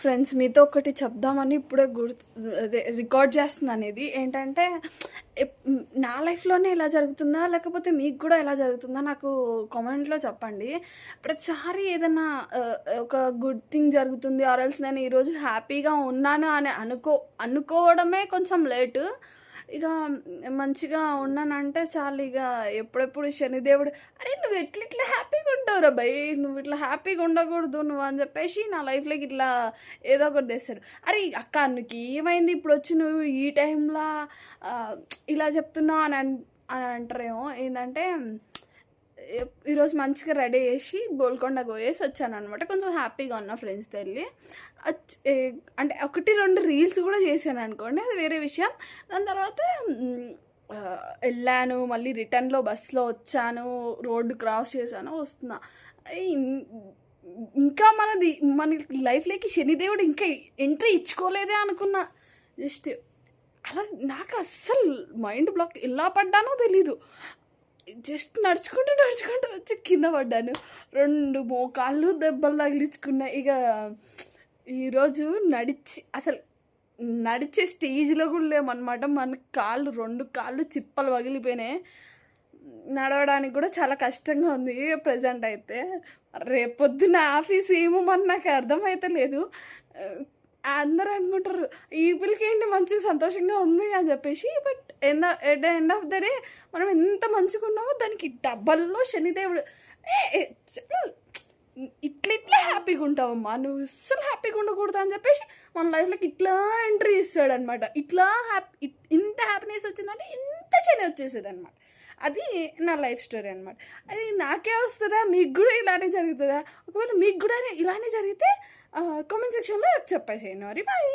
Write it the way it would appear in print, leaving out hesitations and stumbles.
Friends మీతో ఒకటి చెప్దామని ఇప్పుడే అదే రికార్డ్ చేస్తున్నాను. ఇది ఏంటంటే నా లైఫ్లోనే ఇలా జరుగుతుందా లేకపోతే మీకు కూడా ఎలా జరుగుతుందా నాకు కామెంట్లో చెప్పండి. ప్రతిసారి ఏదైనా ఒక గుడ్ థింగ్ జరుగుతుంది ఆర్ ఎల్స్ నేను ఈరోజు హ్యాపీగా ఉన్నాను అని అనుకోవడమే కొంచెం లేటు. ఇక మంచిగా ఉన్నానంటే చాలు. ఇక ఎప్పుడెప్పుడు శనిదేవుడు అరే నువ్వు ఇట్లా హ్యాపీగా ఉంటావురా భయ్, నువ్వు ఇట్లా హ్యాపీగా ఉండకూడదు నువ్వు అని చెప్పేసి నా లైఫ్లోకి ఇట్లా ఏదో ఒకటి తెస్తాడు. అరే అక్క నీకు ఏమైంది ఇప్పుడు వచ్చి నువ్వు ఈ టైంలో ఇలా చెప్తున్నావు అని అంటారేమో. ఏంటంటే ఈరోజు మంచిగా రెడీ చేసి గోల్కొండ పోయేసి వచ్చాను అనమాట. కొంచెం హ్యాపీగా ఉన్నా ఫ్రెండ్స్తో వెళ్ళి. అంటే 1-2 రీల్స్ కూడా చేశాను అనుకోండి, అది వేరే విషయం. దాని తర్వాత వెళ్ళాను, మళ్ళీ రిటర్న్లో బస్సులో వచ్చాను, రోడ్డు క్రాస్ చేశాను, వస్తున్నా. ఇంకా మన లైఫ్లోకి శనిదేవుడు ఇంకా ఎంట్రీ ఇచ్చుకోలేదే అనుకున్నా. జస్ట్ అలా నాకు అస్సలు మైండ్ బ్లాక్, ఎలా పడ్డానో తెలీదు. జస్ట్ నడుచుకుంటూ వచ్చి కింద పడ్డాను. 2 మోకాళ్ళు దెబ్బలు తగిలించుకున్నా. ఇక ఈరోజు నడిచే స్టేజ్లో కూడా లేమన్నమాట. మన 2 కాళ్ళు చిప్పలు పగిలిపోయినాయి. నడవడానికి కూడా చాలా కష్టంగా ఉంది ప్రజెంట్ అయితే. రేపొద్దున ఆఫీస్ ఏమో మరి నాకు అర్థమైతే లేదు. అందరూ అనుకుంటారు ఈ పిల్లకి ఏంటి మంచిగా సంతోషంగా ఉంది అని చెప్పేసి. But at the end of the day మనం ఎంత మంచిగా ఉన్నామో దానికి డబ్బల్లో శనిదేవుడు ఇట్లా హ్యాపీగా ఉంటావమ్మా, నువ్వు అస్సలు హ్యాపీగా ఉండకూడదు అని చెప్పేసి మన లైఫ్లోకి ఇట్లా ఎంట్రీ ఇస్తాడనమాట. ఇట్లా ఇంత హ్యాపీనెస్ వచ్చిందంటే ఇంత శని వచ్చేసేది అనమాట. అది నా లైఫ్ స్టోరీ అనమాట. అది నాకే వస్తుందా, మీకు కూడా ఇలానే జరుగుతుందా? ఒకవేళ మీకు కూడా ఇలానే జరిగితే కామెంట్ సెక్షన్లో చెప్పేసేయండి మరి. బాయ్.